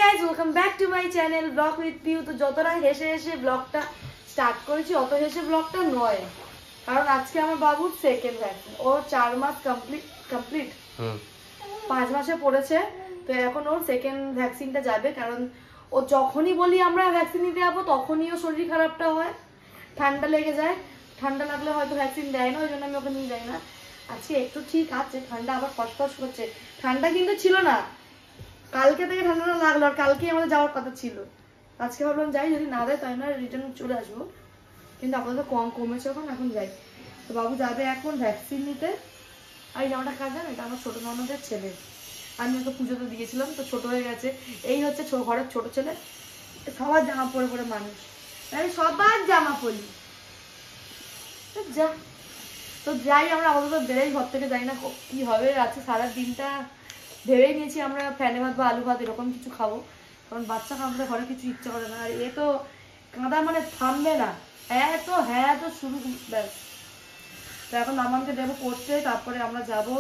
Guys, welcome back to my channel blog with Piu. তো যতটা হেসে হেসে ব্লগটা স্টার্ট করেছি অত হেসে ব্লগটা নয়, কারণ আজকে আমার বাবুর সেকেন্ড ভ্যাকসিন। ওর 4 মাস কমপ্লিট 5 মাসে পড়েছে। তো এখন ওর সেকেন্ড ভ্যাকসিনটা যাবে, কারণ ও যখনই বলি আমরা ভ্যাকসিন নিতে যাবো তখনই ও শরীর খারাপটা হয়, ঠান্ডা লেগে যায়। ঠান্ডা লাগলে হয়তো ভ্যাকসিন দেয় না, ওই জন্য আমি ওকে নিয়ে যাই না। আজকে একটু ঠিক আছে, ঠান্ডা আবার ফসফস করছে। ঠান্ডা কিন্তু ছিল না, কালকে থেকে ঠান্ডাটা লাগলো, আর কালকেই আমাদের যাওয়ার কথা ছিল। আজকে ভাবলাম যাই, যদি না দেয় তাই না রিটার্ন চলে আসবো, কিন্তু আপাতত কমেছে এখন যাই। তো বাবু যাবে এখন ভ্যাকসিন নিতে। আর এই জামাটা কাজ জানো, এটা আমার ছোট ননদের ছেলে। আমি ওকে পুজোতে দিয়েছিলাম, তো ছোট হয়ে গেছে। এই হচ্ছে ঘরের ছোট ছেলে। সবার জামা পরে পরে মানুষ, আমি সবার জামা পরি। যা তো যাই, আমরা আপাতত বেড়েই ঘর থেকে যাই না, কি হবে আজকে সারা দিনটা ভেবেই নিয়েছি আমরা ফ্যানে ভাত বা আলু ভাত এরকম কিছু খাবো, কারণ বাচ্চা কাঁদলে ঘরে কিছু ইচ্ছা করে না। আর এ তো কাঁদা মানে থামবে না, হ্যাঁ তো শুরু ব্যাস। তো এখন আমাকে দেবো করতে, তারপরে আমরা যাবো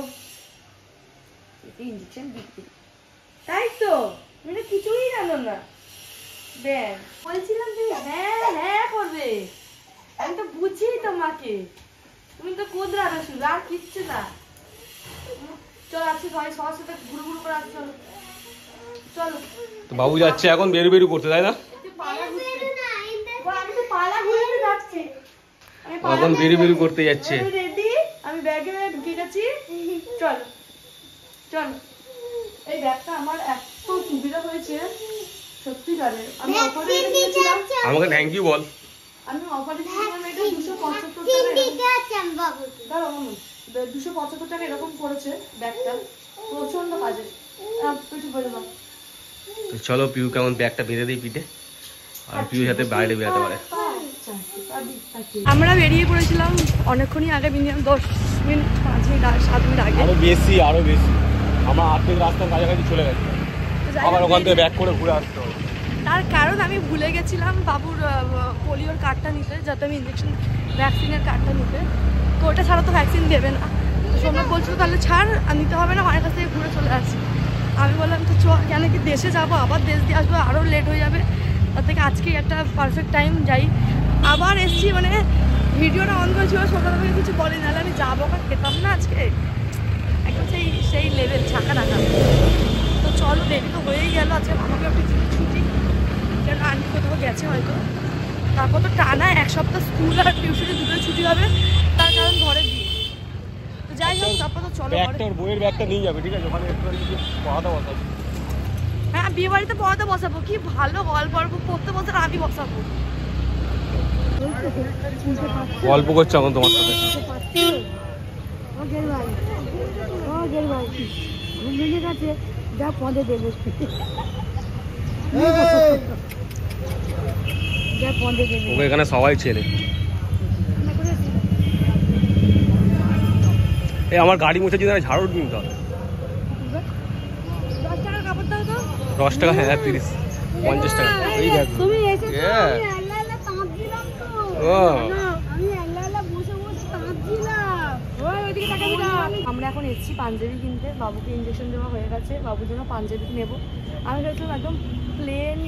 ইঞ্জেকশন দিতে। তাই তো তুমি কিছুই জানো না। দেখ বলছিলাম তুমি হ্যাঁ করবে, আমি তো বুঝি তোমাকে, তুমি তো কোদরাবে শুধু, আর কিচ্ছু না। চল আজকে সবার সাথে ঘুরু করে আসছি, চলো চলো। তো বাবু যাচ্ছে এখন বেরু করতে, তাই না? আমি তো পালা ঘুরে যাচ্ছি, এখন বেরু করতে যাচ্ছে। রেডি, আমি ব্যাগে ঢুকে গেছি। চল চল, এই ব্যাগটা আমার এত সুবিধা হয়েছে সত্যিকারের। আমি অফারে দিয়েছিলাম, আমাকে থ্যাংক ইউ বল। আমি অফারে দিয়েছিলাম এটা 275 টাকা এরকম পড়েছে ব্যাগটা, প্রচন্ড কাজে। তো চলো পিউ কেমন ব্যাগটা বেঁধে দিই পিঠে, আর পিউর সাথে বাইরে বেরোতে পারে। আমরা বেরিয়ে পড়েছিলাম অনেকক্ষণই আগে, মিনিমাম 10 মিনিট 5 মিনিট 7 মিনিট আগে। আরো বেশি আমরা আর্ধেক রাস্তার কাছাকাছি চলে গেছি, আবার ওখান থেকে ব্যাক করে ঘুরে আসতে হবে। তার কারণ আমি ভুলে গেছিলাম বাবুর পোলিওর কার্ডটা নিতে, যাতে আমি ইঞ্জেকশন ভ্যাকসিনের কার্ডটা নিতে। তো ওটা ছাড়া তো ভ্যাকসিন দেবে না। তো সোমনাথ বলছিল তাহলে ছাড়, আর নিতে হবে না, মায়ের কাছ থেকে ঘুরে চলে আসছি। আমি বললাম তো চ, কেন কি দেশে যাবো, আবার দেশ দিয়ে আসবো, আরও লেট হয়ে যাবে। তার থেকে আজকে একটা পারফেক্ট টাইম যাই। আবার এসছি, মানে ভিডিওটা অন করেছিল, সকালবেলা কিছু বলে, নাহলে আমি যাবো আর খেতাম না আজকে, একদম সেই লেভেল ছাকা রাখা। তো চলো, দেরি তো হয়েই গেল। আজকে আমাকে একটু ছুটি, কারণ আন্টি কোথাও গেছে হয়তো। তারপর তো টানা 1 সপ্তাহ স্কুল আর টিউশনে দুটোই ছুটি হবে, তার কারণ ঘরে দিয়ে। তো যাই হোক, তারপর তো চলো বইয়ের ব্যাগটা নিয়ে যাবে, ঠিক আছে? ওখানে পড়াতে বসাবো। হ্যাঁ, বিয়ে বাড়িতে পড়াতে বসাবো, কি ভালো গল্প পড়তে বসার আমি বসাবো। গল্প করছে এখন তোমার সাথে। যা পদে দেবো, ওকে এখানে সবাই ছেলে। এই আমার গাড়ি মুছে যদি ঝাড়ু দিন তো 10 টাকা কাপড় দাও তো। 10 টাকা, হ্যাঁ 30 50 টাকা। এই দেখ তুমি এসেছো, আমি আল্লাহ তাঁত দিলাম তো। আমি আল্লাহ বসে তাঁত দিলাম। ওইদিকে তাকাবি না। আমরা এখন এসেছি পাঞ্জাবি কিনতে, বাবুকে ইঞ্জেকশন দেওয়া হয়ে গেছে, বাবুর জন্য পাঞ্জাবি নেব। আমি ভেবেছিলাম একদম প্লেন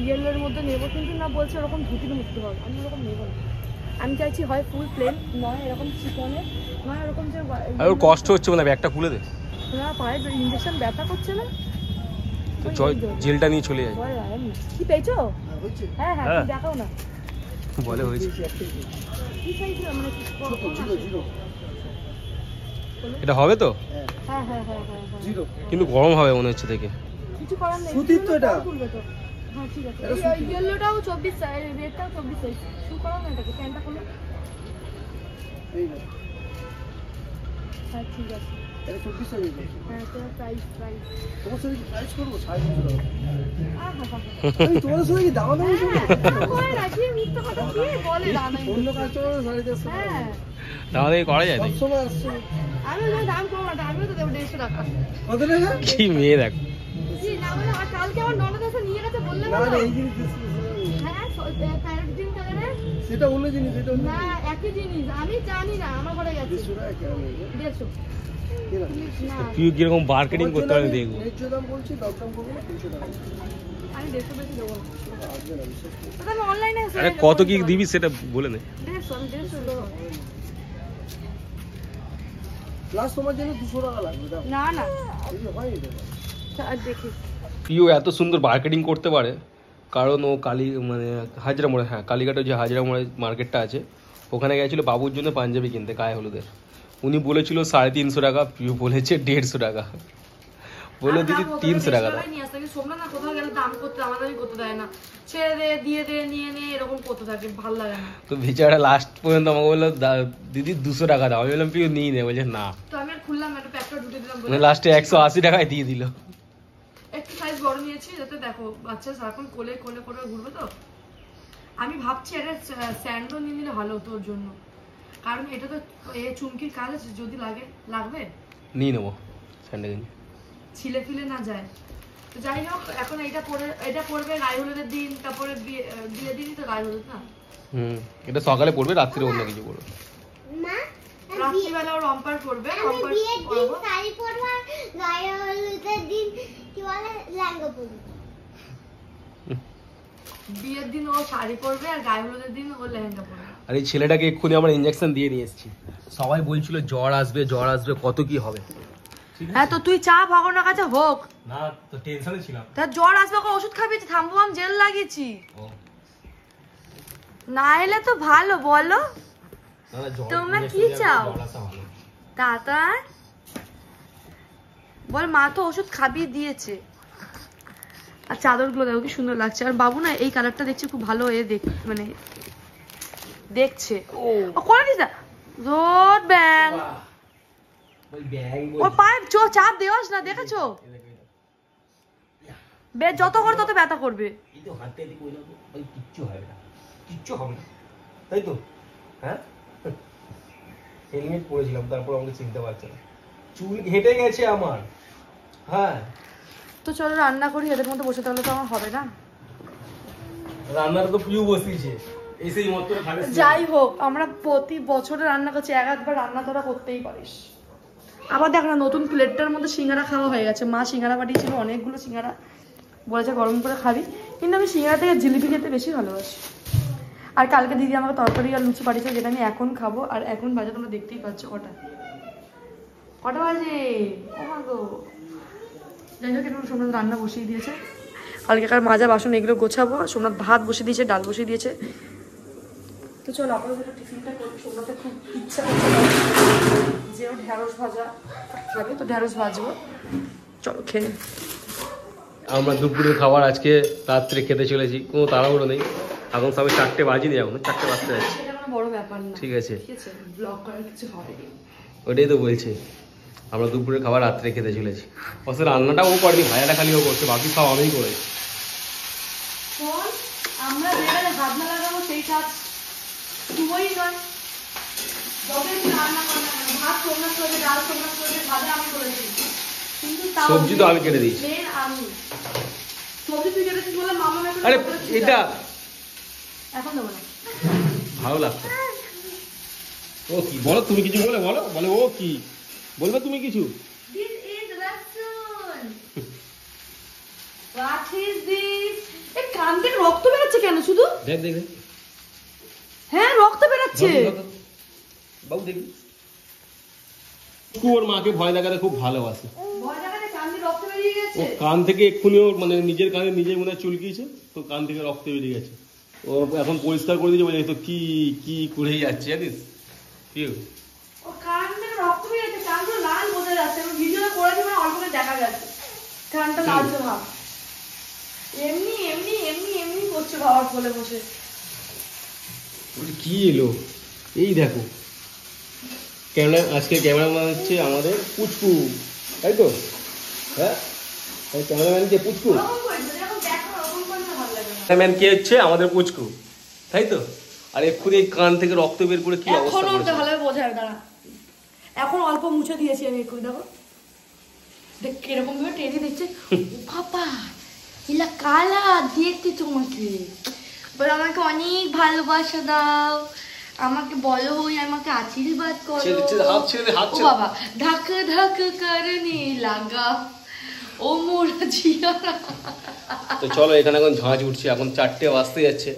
ইয়েলোর মধ্যে নেবো, কিন্তু না, বলছে ওরকম ধুতির মুক্ত হবে। আমি ওরকম নেবো না, আমি চাইছি হয় ফুল প্লেন, নয় এরকম চিকনে, নয় এরকম যে কষ্ট হচ্ছে না, ব্যাগটা খুলে দে না, পায়ে ইঞ্জেকশন ব্যথা করছে না, জেলটা নিয়ে চলে যায়। কি পেয়েছো? হ্যাঁ দেখাও না, বলে হয়েছে। এটা হবে তো? হ্যাঁ কিন্তু গরম হবে মনে হচ্ছে দেখে। কিছু করার নেই, সুতির তো এটা। হ্যাঁ ঠিক আছে, ইয়েলোটাও 24 সাইজ, রেডটাও 24 সাইজ। শু করাও না এটাকে, প্যান্টটা খোলো। হ্যাঁ ঠিক আছে, এটা 24 সাইজ। হ্যাঁ তো প্রাইস তোমার সাথে কি প্রাইস করব? 550 টাকা। আমি তোমার সাথে কি দাম দেবো? কই রাখি, মিথ্যা কথা কি বলে, দাম নাই। অন্য কাস্টমার 450 টাকা। হ্যাঁ দাম দিয়ে করা যায় নাকি? সবসময় আসছে। আমি ওই দাম কম না, আমিও তো দেবো 150 টাকা। কত টাকা? কি মেয়ে দেখ। জি না বলে, আর কালকে আমার ননদ এসে নিয়ে গেছে, বললে না না? না, এই জিনিস হ্যাঁ, প্যারেট গ্রিন কালারের। সেটা অন্য জিনিস, এটা অন্য না, একই জিনিস, আমি জানি না, আমার ঘরে গেছে 150 টাকা কেন নেবে? 150। তুই কিরকম মার্কেটিং করতে পারবি দেখবো। ন্যায্য দাম বলছি, দরদাম করবো না, 300 টাকা। আমি 150 বেশি দেবো না। আসবে না বিশ্বাস করো। তো আমি অনলাইনে আরে কত কি দিবি সেটা বলে নে। 150 আমি 150 দেবো। প্লাস তোমার জন্য 200 টাকা লাগবে দাও। না না এই যে হয় এটা। আর দেখি প্রিয় এত সুন্দর মার্কেটিং করতে পারে কারণ ও মানে হাজরা মোড়ে, হ্যাঁ কালীঘাটে যে হাজরা মোড়ে মার্কেটটা আছে ওখানে গেছিল বাবুর জন্য পাঞ্জাবি কিনতে গায়ে হলুদের। উনি বলেছিল 350 টাকা, প্রিয় বলেছে 150 টাকা। বললো দিদি 300 টাকা দাও। সোমনা না কোথাও গেলে দাম করতে আমাদেরই করতে দেয় না, ছেড়ে দে দিয়ে দে নিয়ে নে এরকম করতে থাকে, ভালো লাগে না। তো বেচারা লাস্ট পর্যন্ত আমাকে বললো দিদি 200 টাকা দাও। আমি বললাম প্রিয় নিয়ে নে, বলছে না। তো আমি আর খুললাম একটা প্যাকটা ঢুকে দিলাম মানে লাস্টে 180 টাকায় দিয়ে দিল। একটু সাইজ বড় নিয়েছি যাতে দেখো বাচ্চা সারাক্ষণ কোলে কোলে করে ঘুরবে। তো আমি ভাবছি একটা স্যান্ডো নিয়ে নিলে ভালো হতো ওর জন্য, কারণ এটা তো চুমকির কাজ আছে, যদি লাগবে নিয়ে নেবো স্যান্ডেল। ছিলে ফিলে না যায়। তো যাই হোক এখন এটা পড়বে গায়ে হলুদের দিন, তারপরে বিয়ের দিনই তো গায়ে হলুদ না। এটা সকালে পড়বে, রাত্রে অন্য কিছু পড়বে। রাত্রিবেলা ওর রম্পার পড়বে, রম্পার পরবো, শাড়ি পরবো, গায়ে হলুদের দিন কি বলে লেহেঙ্গা পরবো। বিয়ের দিন ও শাড়ি পরবে আর গায়ে হলুদের দিন ও লেহেঙ্গা পরবে। আর এই ছেলেটাকে এক্ষুনি আমরা ইঞ্জেকশন দিয়ে নিয়ে এসেছি। সবাই বলছিল জ্বর আসবে কত কি হবে। হ্যাঁ তো তুই চা ভগবানের কাছে হোক না তো টেনশনে ছিলাম। তার জ্বর আসবে, ওষুধ খাবি, থামবো আমি জেল লাগিয়েছি না এলে তো ভালো বলো। তোমরা কি চাও তাতা? বল মা তো ওষুধ খাবিয়ে দিয়েছে। আর চাদরগুলো দেখো কি সুন্দর লাগছে। আর বাবু না এই কালারটা দেখছি খুব ভালো মানে দেখছে। ও করে দিস রোড ব্যাং ও পায়ে চাপ দেওয়াস না, দেখেছো যত করে তত ব্যথা করবে। কিচ্ছু হবে না তাই তো? হ্যাঁ হেলমেট পরেছিলাম তারপর আমাকে চিনতে পারছে না, চুল হেঁটে গেছে আমার। হ্যাঁ তো চলো রান্না করি, এদের মধ্যে বসে তাহলে তো আমার হবে না। রান্নাটা তো প্রিয় বসিয়েছে এসেই মত করে খাবে। যাই হোক আমরা প্রতি বছরে রান্না করছি, একবার রান্না তোরা করতেই পারিস। আবার দেখ না নতুন প্লেটটার মধ্যে সিঙ্গারা খাওয়া হয়ে গেছে। মা সিঙ্গারা পাঠিয়েছিল অনেকগুলো সিঙ্গারা, বলেছে গরম করে খাবি, কিন্তু আমি সিঙ্গারা থেকে জিলিপি খেতে বেশি ভালোবাসি। আর কালকে দিদি আমাকে তরকারি আর লুচি পাঠিয়েছে, যেটা আমি এখন খাবো। আর এখন বাজে তোমরা দেখতেই পাচ্ছ কটা বাজে। ও মা গো, যাই হোক একটু সোমনাথ রান্না বসিয়ে দিয়েছে, কালকেকার মাজা বাসন এগুলো গোছাবো। সোমনাথ ভাত বসিয়ে দিয়েছে, ডাল বসিয়ে দিয়েছে। তো চলো আপনাদের টিফিনটা করি। সোমনাথের খুব ইচ্ছা করছে যে ও ঢ্যাঁড়স ভাজা খাবে, তো ঢ্যাঁড়স ভাজবো। চলো খেয়ে। আমরা দুপুরের খাবার আজকে রাত্রে খেতে চলেছি, কোনো তাড়াহুড়ো নেই। এখন সবাই 4টে বাজিনি, এখন 4টে বাজতে যাচ্ছে। এটা কোনো বড় ব্যাপার না, ঠিক আছে ব্লগ করার কিছু হবে। ওটাই তো বলছি, আমরা দুপুরের খাবার রাত্রে খেতে চলেছি। অবশ্য রান্নাটা ও করেনি, ভাজাটা খালি ও করছে, বাকি সব আমিই করেছি। আমরা যেখানে হাত না লাগাবো সেই কাজ শুভই নয়। যবে রান্না করে না ভাত সোমনাথ করবে, ডাল সোমনাথ করবে, ভাজা আমি করেছি, কিন্তু সবজি তো আমি কেটে দিয়েছি। আমি সবজি তুই কেটেছিস বলে মামা আরে এটা এখন দেবো না, ভালো লাগতো। ও কি বলো, তুমি কিছু বলে বলো বলে ও কি বলবে তুমি কিছু? This is Rasun. What is this? এই কান থেকে রক্ত বেরোচ্ছে কেন শুধু? দেখ দেখ দেখ। হ্যাঁ রক্ত বেরোচ্ছে। বাবু দেখি। ওর মাকে ভয় দেখাতে খুব ভালোবাসে। ভয় দেখাতে কান থেকে রক্ত বেরিয়ে গেছে। ও কান থেকে এক্ষুনি ওর মানে নিজের কানে নিজেই মনে চুলকিয়েছে, তো কান থেকে রক্ত বেরিয়ে গেছে। ও এখন পরিষ্কার করে দিয়েছে, বলে তো কি কি করে যাচ্ছে জানিস কি? ও কান থেকে রক্ত বেরিয়েছে, কানগুলো লাল বোঝা যাচ্ছে। আমি ভিডিও করেছি মানে অল্প করে দেখা যাচ্ছে কানটা লালচে ভাব। এমনি এমনি এমনি এমনি করছে বাবার কোলে বসে। কি এলো এই দেখো, আজকে ক্যামেরাম্যান হচ্ছে আমাদের পুচকু, তাই তো? হ্যাঁ ক্যামেরাম্যান কে পুচকু, ক্যামেরাম্যান কে হচ্ছে আমাদের পুচকু, তাই তো? আর এক্ষুনি কান থেকে রক্ত বের করে কি অবস্থা করেছে ভালো বোঝায়। দাঁড়া এখন অল্প মুছে দিয়েছি আমি, এক্ষুনি দেখো দেখ কিরকম ভাবে টেনে দিচ্ছে। বাবা এলা কালা দেখতে তোমাকে, বলে আমাকে অনেক ভালোবাসা দাও, আমাকে বলো আমাকে আশীর্বাদ করো। ও বাবা ধাক ধাক করনে লাগা, ও ও মোরা জিয়ারা। তো চলো এখানে এখন ঝাঁঝ উঠছে, এখন 4টে বাজতে যাচ্ছে,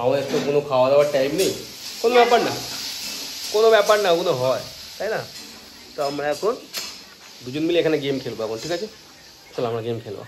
আমাদের তো কোনো খাওয়া দাওয়ার টাইম নেই, কোনো ব্যাপার না, কোনো ব্যাপার না, ওগুলো হয় তাই না। তো আমরা এখন দুজন মিলে এখানে গেম খেলবো এখন, ঠিক আছে, চলো আমরা গেম খেলবো।